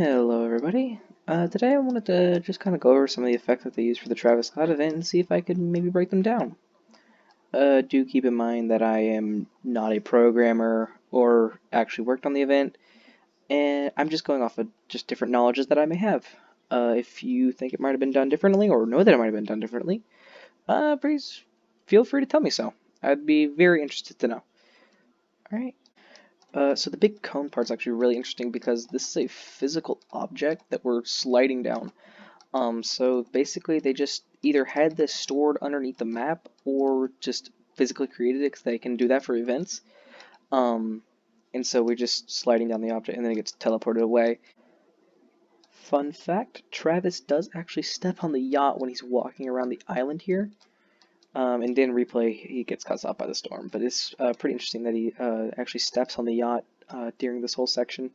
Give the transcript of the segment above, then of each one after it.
Hello everybody. Today I wanted to just kind of go over some of the effects that they used for the Travis Scott event and see if I could maybe break them down. Do keep in mind that I am not a programmer or actually worked on the event, and I'm just going off of just different knowledges that I may have. If you think it might have been done differently or know that it might have been done differently, please feel free to tell me so. I'd be very interested to know. Alright. So the big cone part's actually really interesting because this is a physical object that we're sliding down. So basically they just either had this stored underneath the map or just physically created it because they can do that for events. And so we're just sliding down the object and then it gets teleported away. Fun fact, Travis does actually step on the yacht when he's walking around the island here. And then replay, he gets cut off by the storm. But it's pretty interesting that he actually steps on the yacht during this whole section.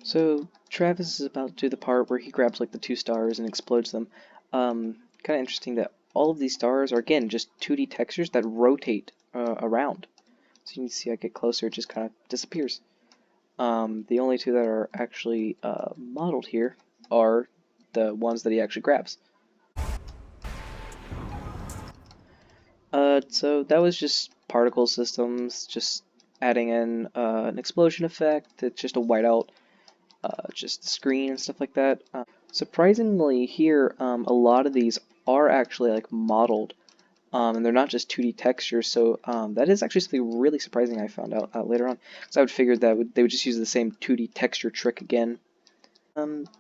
So Travis is about to do the part where he grabs like the two stars and explodes them. Kind of interesting that all of these stars are again just 2D textures that rotate around. So you can see I get closer, it just kind of disappears. The only two that are actually modeled here are the ones that he actually grabs. So that was just particle systems, just adding in an explosion effect. It's just a whiteout, just the screen and stuff like that. Surprisingly here, a lot of these are actually like modeled, and they're not just 2D textures, so that is actually something really surprising I found out later on, because I would figure that they would just use the same 2D texture trick again.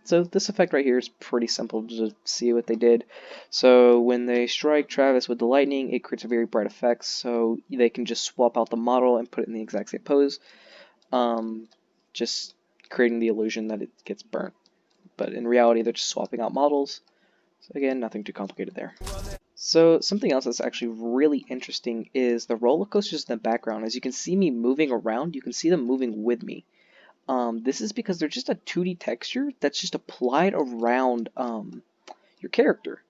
So this effect right here is pretty simple to see what they did. So when they strike Travis with the lightning, it creates a very bright effect, so they can just swap out the model and put it in the exact same pose, just creating the illusion that it gets burnt. But in reality, they're just swapping out models. So again, nothing too complicated there. So something else that's actually really interesting is the roller coasters in the background. As you can see me moving around, you can see them moving with me. This is because they're just a 2D texture that's just applied around your character.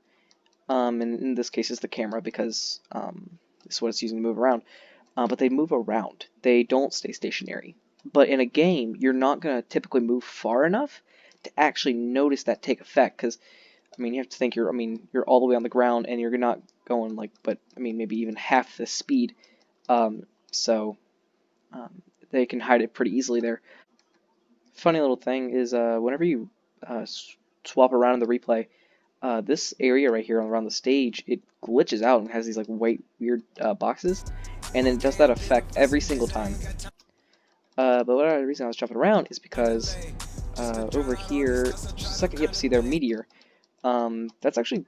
And in this case, it's the camera because this is what it's using to move around. But they move around. They don't stay stationary. But in a game, you're not going to typically move far enough to actually notice that take effect. Because, I mean, you have to think you're all the way on the ground and you're not going like, but, I mean, maybe even half the speed. So they can hide it pretty easily there. Funny little thing is whenever you swap around in the replay, this area right here around the stage, it glitches out and has these like white weird boxes, and then it does that effect every single time. But the reason I was jumping around is because over here, just a second, yep, see their meteor. That's actually,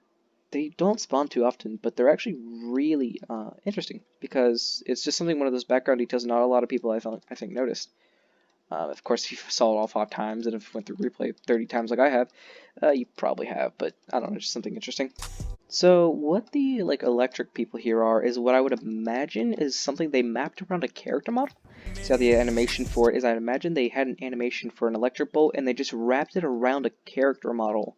they don't spawn too often, but they're actually really interesting because it's just something, one of those background details not a lot of people I think noticed. Of course, if you saw it all 5 times and if went through replay 30 times like I have, you probably have, but I don't know, just something interesting. So what the like electric people here are is what I would imagine is something they mapped around a character model. See how the animation for it is, I'd imagine they had an animation for an electric bolt and they just wrapped it around a character model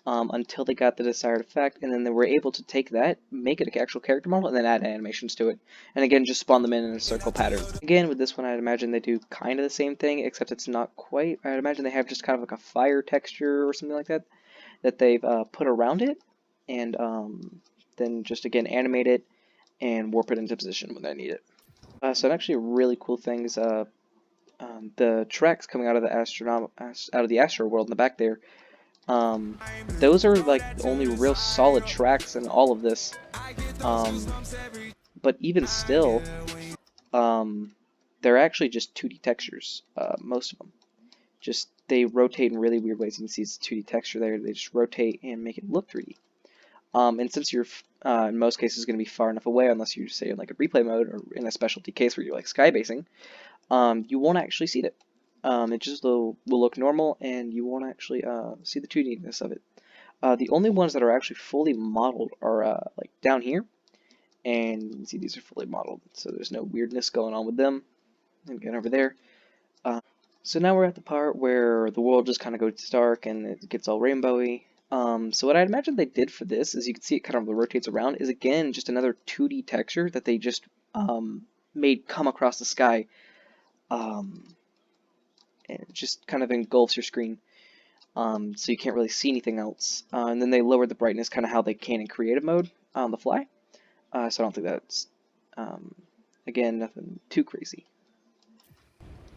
until they got the desired effect, and then they were able to take that, make it an actual character model, and then add animations to it. And again, just spawn them in a circle pattern. Again, with this one, I'd imagine they do kind of the same thing, except it's not quite. I'd imagine they have just kind of like a fire texture or something like that, that they've put around it, and then just again animate it and warp it into position when they need it. So actually a really cool thing is the tracks coming out of the Astro world in the back there. Those are like the only real solid tracks in all of this. But even still, they're actually just 2D textures, most of them. Just, they rotate in really weird ways. You can see it's a 2D texture there. They just rotate and make it look 3D. And since you're, in most cases, going to be far enough away, unless you say in like a replay mode or in a specialty case where you're like skybasing, you won't actually see it. It just will look normal, and you won't actually see the 2D-ness of it. The only ones that are actually fully modeled are like down here, and you can see these are fully modeled, so there's no weirdness going on with them. And again over there. So now we're at the part where the world just kind of goes dark and it gets all rainbowy. So what I'd imagine they did for this, is you can see it kind of rotates around, is again just another 2D texture that they just made come across the sky. and it just kind of engulfs your screen, so you can't really see anything else. And then they lowered the brightness, kind of how they can in creative mode on the fly. So I don't think that's, again, nothing too crazy.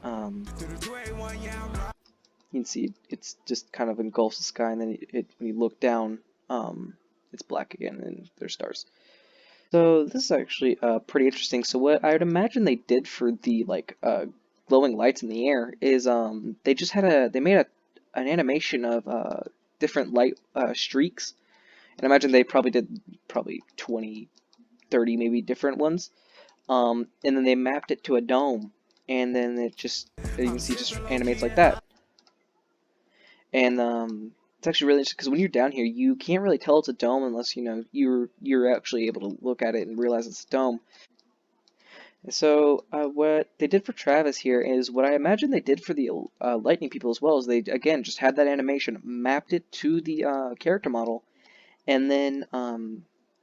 You can see it's just kind of engulfs the sky, and then when you look down, it's black again, and there's stars. So this is actually pretty interesting. So what I would imagine they did for the glowing lights in the air is they made an animation of different light streaks, and I imagine they probably did 20, 30 maybe different ones, and then they mapped it to a dome, and then you can see, just animates like that. And it's actually really interesting because when you're down here, you can't really tell it's a dome unless you're actually able to look at it and realize it's a dome. And so what they did for Travis here is what I imagine they did for the lightning people as well. Is they again just had that animation, mapped it to the character model, and then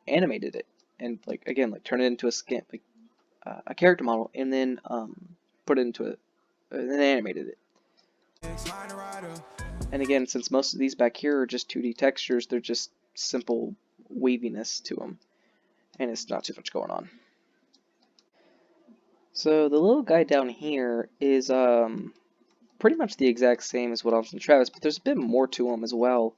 animated it, and again turn it into a skin a character model, and then put it into and then animated it. And again, since most of these back here are just 2D textures, they're just simple waviness to them, and it's not too much going on. So the little guy down here is pretty much the exact same as what else in Travis, but there's a bit more to him as well.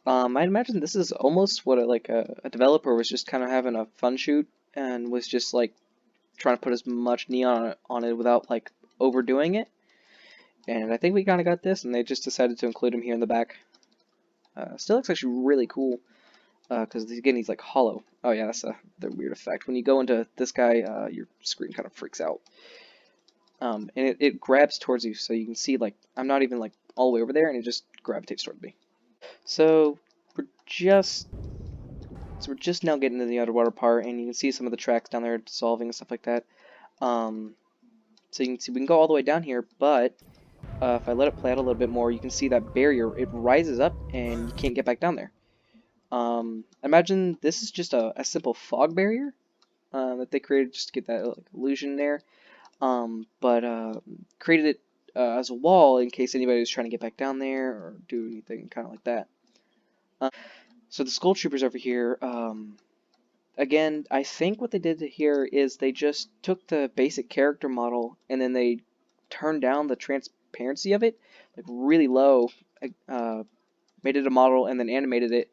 I imagine this is almost what a developer was just kind of having a fun shoot and was just trying to put as much neon on it without overdoing it. And I think we kind of got this, and they just decided to include him here in the back. Still looks actually really cool, because again, he's hollow. Oh yeah, that's the weird effect. When you go into this guy, your screen kind of freaks out. And it grabs towards you, so you can see, I'm not even, all the way over there, and it just gravitates toward me. So we're just now getting to the underwater part, and you can see some of the tracks down there dissolving and stuff like that. So you can see we can go all the way down here, but if I let it play out a little bit more, you can see that barrier. It rises up, and you can't get back down there. Imagine this is just a simple fog barrier that they created just to get that illusion there. But created it as a wall in case anybody was trying to get back down there or do anything kind of like that. So the Skull Troopers over here, again, I think what they did here is they just took the basic character model and then they turned down the transparency of it, really low, made it a model and then animated it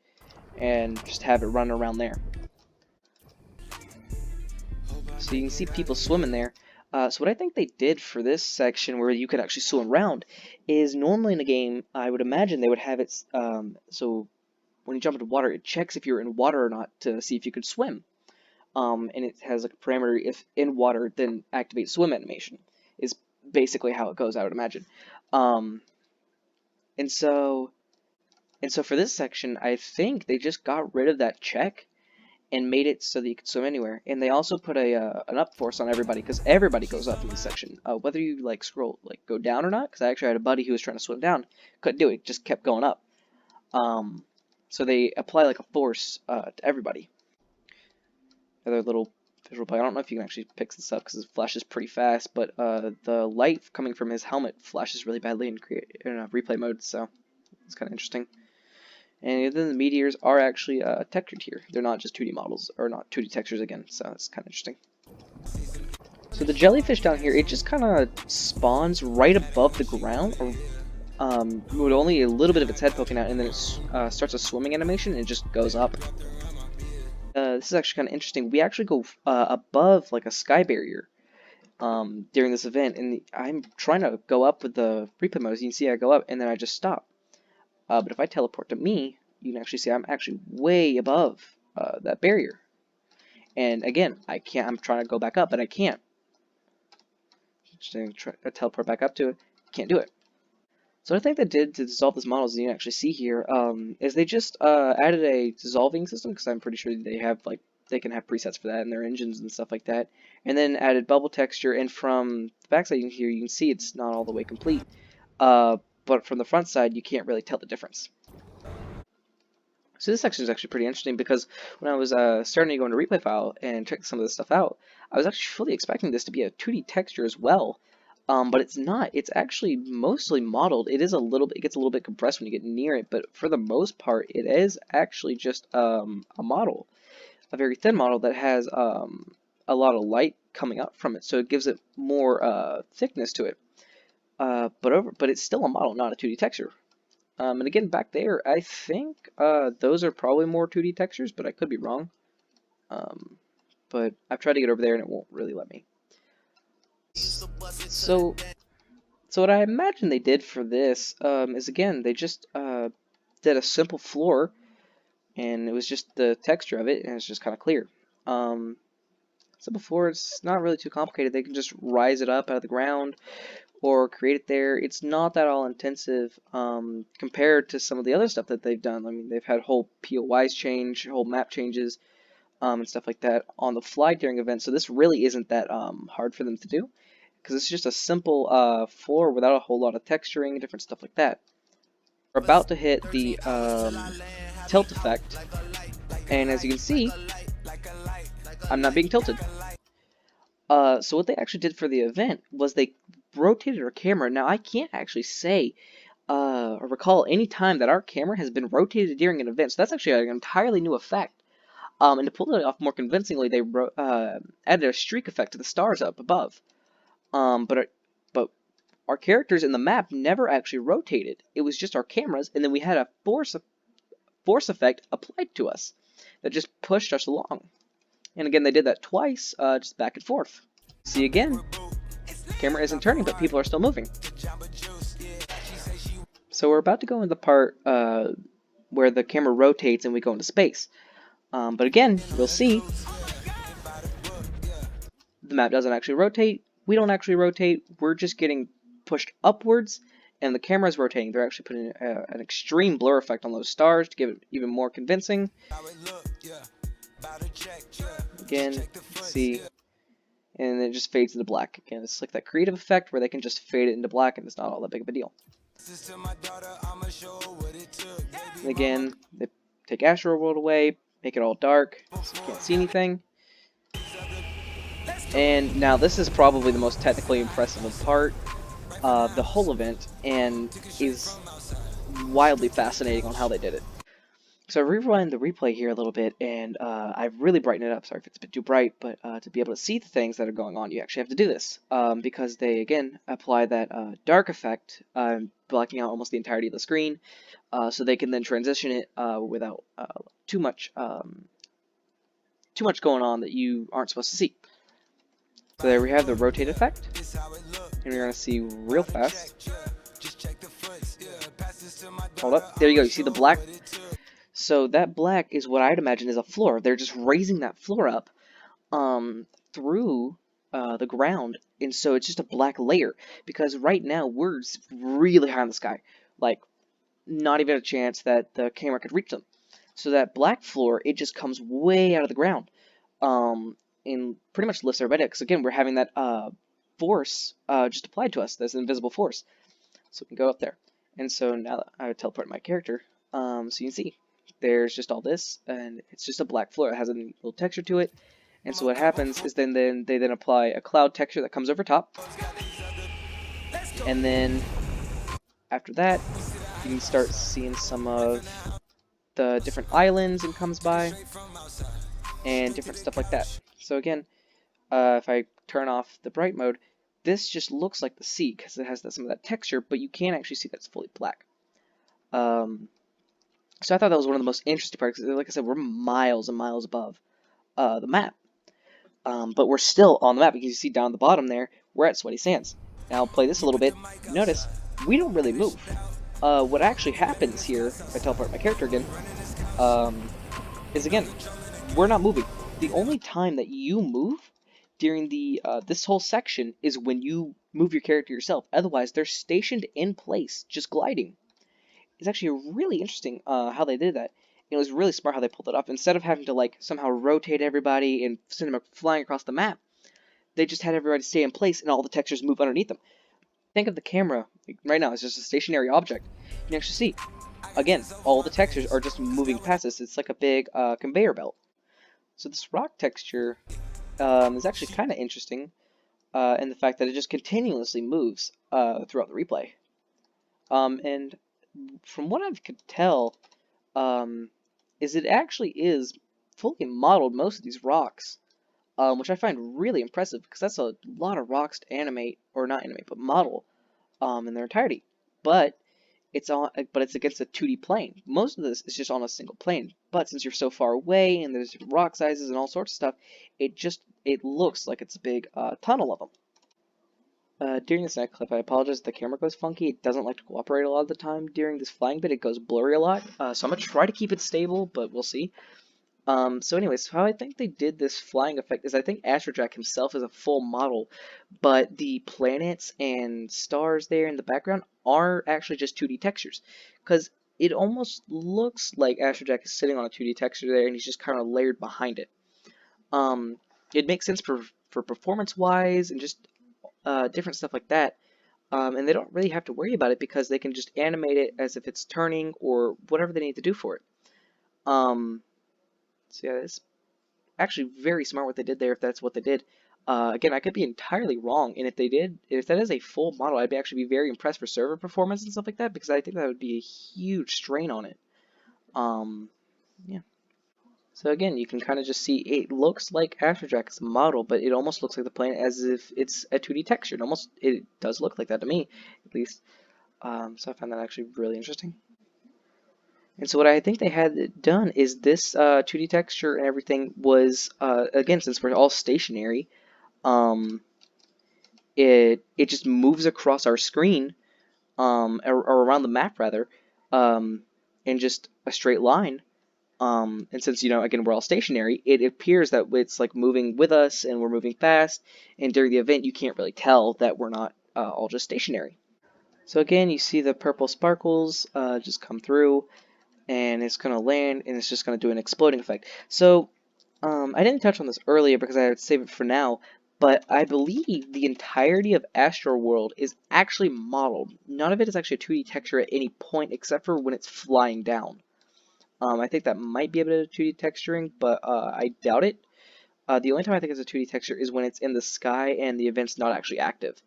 and just have it run around there. So you can see people swimming there. So what I think they did for this section where you could actually swim around is normally in a game, I would imagine they would have it so when you jump into water, it checks if you're in water or not to see if you could swim. And it has a parameter, if in water, then activate swim animation, is basically how it goes, I would imagine. And so for this section, I think they just got rid of that check and made it so that you could swim anywhere. And they also put an up force on everybody, because everybody goes up in this section, whether you go down or not. Because I actually had a buddy who was trying to swim down, couldn't do it, just kept going up. So they apply a force to everybody. Another little visual play. I don't know if you can actually pick this up because it flashes pretty fast, but the light coming from his helmet flashes really badly in replay mode, so it's kind of interesting. And then the meteors are actually textured here. They're not just 2D models, or not 2D textures again, so it's kind of interesting. So the jellyfish down here, it just kind of spawns right above the ground, or with only a little bit of its head poking out, and then it starts a swimming animation and it just goes up. This is actually kind of interesting. We actually go above a sky barrier during this event, and I'm trying to go up with the replay mode. As you can see, I go up and then I just stop. But if I teleport to me, you can actually see I'm actually way above that barrier. And again, I can't. I'm trying to go back up, but I can't. Just try to teleport back up to it. Can't do it. So what I think they did to dissolve this model, as you can actually see here, is they just added a dissolving system, because I'm pretty sure they have they can have presets for that in their engines and stuff like that, and then added bubble texture. And from the backside here, you can see it's not all the way complete, but from the front side, you can't really tell the difference. So this section is actually pretty interesting, because when I was starting to go into replay file and check some of this stuff out, I was actually fully expecting this to be a 2D texture as well. But it's not. It's actually mostly modeled. It is a little bit. It gets a little bit compressed when you get near it, but for the most part, it is actually just a model, a very thin model that has a lot of light coming up from it, so it gives it more thickness to it. But it's still a model, not a 2D texture. And again, back there, I think those are probably more 2D textures, but I could be wrong. But I've tried to get over there and it won't really let me. So, so what I imagine they did for this is, again, they just did a simple floor, and it was just the texture of it, and it's just kind of clear. So before, it's not really too complicated. They can just rise it up out of the ground or create it there. It's not that all intensive compared to some of the other stuff that they've done. I mean, they've had whole POIs change, whole map changes, and stuff like that on the fly during events. So this really isn't that hard for them to do, because it's just a simple floor without a whole lot of texturing and different stuff like that. We're about to hit the tilt effect, and as you can see, I'm not being tilted. So what they actually did for the event was they rotated our camera. Now, I can't actually say or recall any time that our camera has been rotated during an event, so that's actually an entirely new effect. And to pull it off more convincingly, they added a streak effect to the stars up above. But our characters in the map never actually rotated. It was just our cameras, and then we had a force effect applied to us that just pushed us along. And again, they did that twice, just back and forth. See again, the camera isn't turning, but people are still moving. So we're about to go into the part where the camera rotates and we go into space. But again, you'll see the map doesn't actually rotate. We don't actually rotate. We're just getting pushed upwards, and the camera's rotating. They're actually putting an extreme blur effect on those stars to give it even more convincing. Again, see, and it just fades into black. Again, it's like that creative effect where they can just fade it into black, and it's not all that big of a deal. And again, they take Astro World away, make it all dark, so you can't see anything. And now this is probably the most technically impressive part of the whole event, and is wildly fascinating on how they did it. So I rewind the replay here a little bit, and I've really brightened it up. Sorry if it's a bit too bright, but to be able to see the things that are going on, you actually have to do this. Because they, again, apply that dark effect, blocking out almost the entirety of the screen, so they can then transition it without too much going on that you aren't supposed to see. So there we have the rotate effect, and we're going to see real fast. Hold up, there you go, you see the black? So that black is what I'd imagine is a floor. They're just raising that floor up through the ground, and so it's just a black layer, because right now we're really high in the sky, like not even a chance that the camera could reach them. So that black floor, it just comes way out of the ground, and pretty much lifts everybody up, because again, we're having that force just applied to us, this invisible force. So we can go up there, and so now that I would teleport my character, so you can see there's just all this, and it's just a black floor. It has a little texture to it, and so what happens is then they apply a cloud texture that comes over top, and then after that you can start seeing some of the different islands it comes by and different stuff like that. So again, if I turn off the bright mode, this just looks like the sea because it has some of that texture, but you can't actually see that it's fully black. So I thought that was one of the most interesting parts. Like I said, we're miles and miles above the map. But we're still on the map, because you see down the bottom there, we're at Sweaty Sands. Now I'll play this a little bit. Notice, we don't really move. What actually happens here, if I teleport my character again, is again, we're not moving. The only time that you move during the this whole section is when you move your character yourself. Otherwise, they're stationed in place, just gliding. It's actually really interesting how they did that. It was really smart how they pulled it off. Instead of having to like somehow rotate everybody and send them flying across the map, they just had everybody stay in place and all the textures move underneath them. Think of the camera right now as just a stationary object. You can actually see, again, all the textures are just moving past us. It's like a big conveyor belt. So this rock texture is actually kind of interesting. and the fact that it just continuously moves throughout the replay. And from what I could tell, is it actually is fully modeled most of these rocks, which I find really impressive because that's a lot of rocks to animate, or not animate, but model in their entirety. But it's against a 2D plane. Most of this is just on a single plane. But since you're so far away and there's different rock sizes and all sorts of stuff, it looks like it's a big tunnel of them. During this next clip, I apologize if the camera goes funky. It doesn't like to cooperate a lot of the time during this flying bit. It goes blurry a lot. So I'm going to try to keep it stable, but we'll see. So anyways, how I think they did this flying effect is I think Astrojack himself is a full model, but the planets and stars there in the background are actually just 2D textures. Because it almost looks like Astrojack is sitting on a 2D texture there and he's just kind of layered behind it. It makes sense for performance-wise and just different stuff like that. And they don't really have to worry about it because they can just animate it as if it's turning or whatever they need to do for it. So yeah, it's actually very smart what they did there if that's what they did. Again, I could be entirely wrong, and if that is a full model, I'd actually be very impressed for server performance and stuff like that because I think that would be a huge strain on it. Yeah. So again, you can kind of just see it looks like Astrojack is a model, but it almost looks like the planet as if it's a 2D texture. It does look like that to me, at least. So I found that actually really interesting. And so what I think they had done is this 2D texture and everything was, again, since we're all stationary, it just moves across our screen, or around the map rather, in just a straight line. And since, again, we're all stationary, it appears that it's like moving with us and we're moving fast, and during the event you can't really tell that we're not all just stationary. So again, you see the purple sparkles just come through, and it's going to land, and it's just going to do an exploding effect. So, I didn't touch on this earlier because I would save it for now, but I believe the entirety of Astro World is actually modeled. None of it is actually a 2D texture at any point except for when it's flying down. I think that might be a bit of 2D texturing, but I doubt it. The only time I think it's a 2D texture is when it's in the sky and the event's not actually active.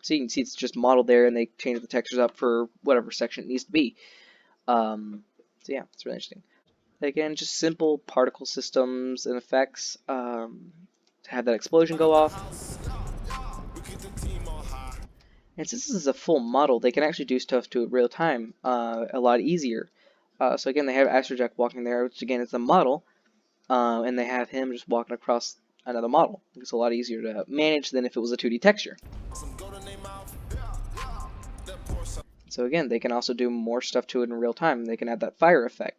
So you can see it's just modeled there, and they change the textures up for whatever section it needs to be. So yeah, it's really interesting. Again, just simple particle systems and effects to have that explosion go off. And since this is a full model, they can actually do stuff to it real time a lot easier. So again, they have Astrojack walking there, which again is a model, and they have him just walking across another model. It's a lot easier to manage than if it was a 2D texture. So again, they can also do more stuff to it in real time. They can add that fire effect,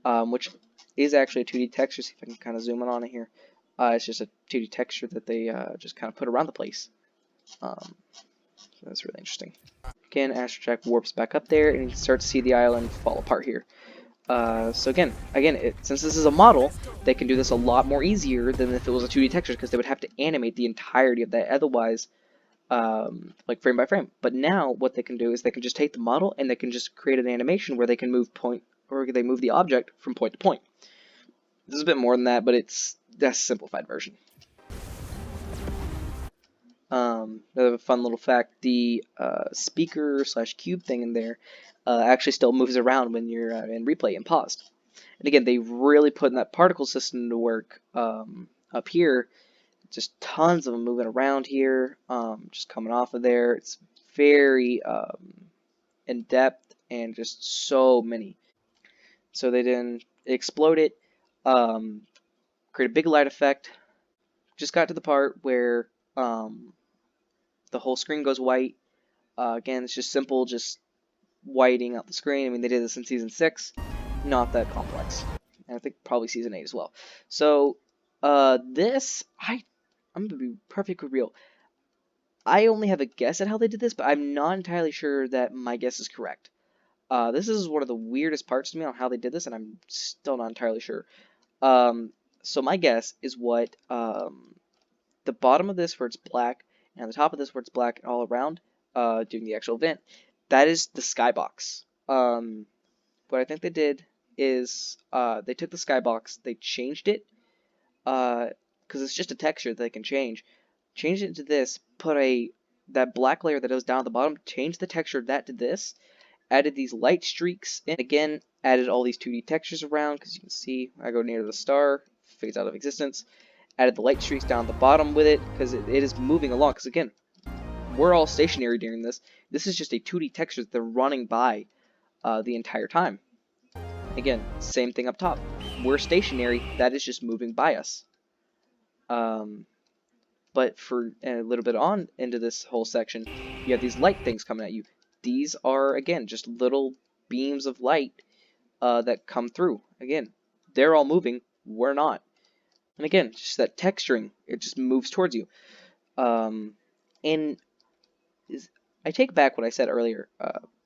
which is actually a 2D texture. See if I can kind of zoom in on it here. It's just a 2D texture that they just kind of put around the place. So that's really interesting. Again, Astrojack warps back up there, and you can start to see the island fall apart here. So again, since this is a model, they can do this a lot more easier than if it was a 2D texture, because they would have to animate the entirety of that otherwise, like frame by frame. But now what they can do is they can just take the model and they can just create an animation where they can move the object from point to point. This is a bit more than that, but that's a simplified version. Another fun little fact: the speaker/cube thing in there actually still moves around when you're in replay and paused. And again, they really put in that particle system to work up here. Just tons of them moving around here, just coming off of there. It's very in depth and just so many. So they didn't explode it, create a big light effect. Just got to the part where the whole screen goes white. Again, it's just simple, just whiting out the screen. I mean, they did this in Season 6. Not that complex. And I think probably Season 8 as well. So, I'm going to be perfectly real. I only have a guess at how they did this, but I'm not entirely sure that my guess is correct. This is one of the weirdest parts to me on how they did this, and I'm still not entirely sure. So my guess is what the bottom of this where it's black, and the top of this where it's black all around, doing the actual event, that is the skybox. What I think they did is they took the skybox, they changed it, because it's just a texture that they can change. Change it into this, put that black layer that was down at the bottom, change the texture of that to this, added these light streaks in, again, added all these 2D textures around, because you can see, I go near the star, fades out of existence, added the light streaks down at the bottom with it, because it is moving along, because again, we're all stationary during this. This is just a 2D texture that they're running by the entire time. Again, same thing up top. We're stationary, that is just moving by us. But for a little bit on into this whole section, you have these light things coming at you. These are, again, just little beams of light that come through. Again, they're all moving, we're not. And again, just that texturing, it just moves towards you. And I take back what I said earlier,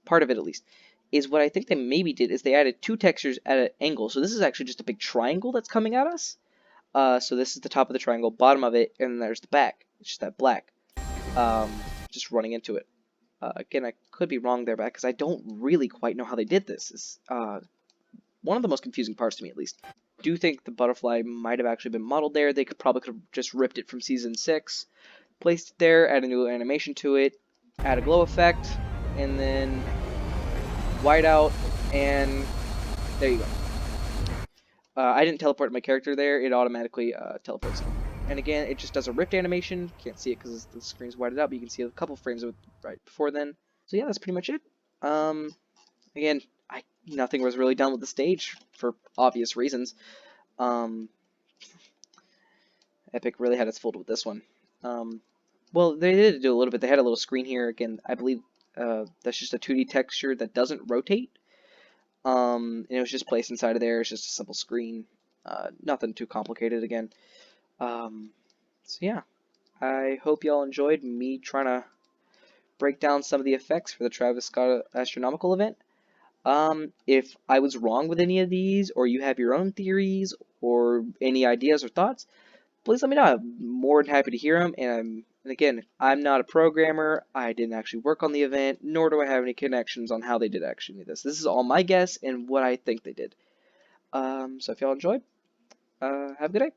part of it at least, is what I think they maybe did is they added 2 textures at an angle. So this is actually just a big triangle that's coming at us. So this is the top of the triangle, bottom of it, and there's the back. It's just that black. Just running into it. Again, I could be wrong there, because I don't really quite know how they did this. It's one of the most confusing parts to me, at least. I do think the butterfly might have actually been modeled there. They probably could have just ripped it from Season 6, placed it there, add a new animation to it, add a glow effect, and then white out, and there you go. I didn't teleport my character there, it automatically teleports him. And again, it just does a ripped animation. Can't see it because the screen's whited out, but you can see a couple frames of it right before then. So yeah, that's pretty much it. Again, nothing was really done with the stage for obvious reasons. Epic really had its fold with this one. Well, they did do a little bit. They had a little screen here. Again, I believe that's just a 2D texture that doesn't rotate. And it was just placed inside of there. It's just a simple screen. Nothing too complicated again. So yeah, I hope y'all enjoyed me trying to break down some of the effects for the Travis Scott Astronomical event. If I was wrong with any of these, or you have your own theories, or any ideas or thoughts, please let me know. I'm more than happy to hear them. And again, I'm not a programmer. I didn't actually work on the event, nor do I have any connections on how they did actually do this. This is all my guess and what I think they did. So if y'all enjoyed, have a good day.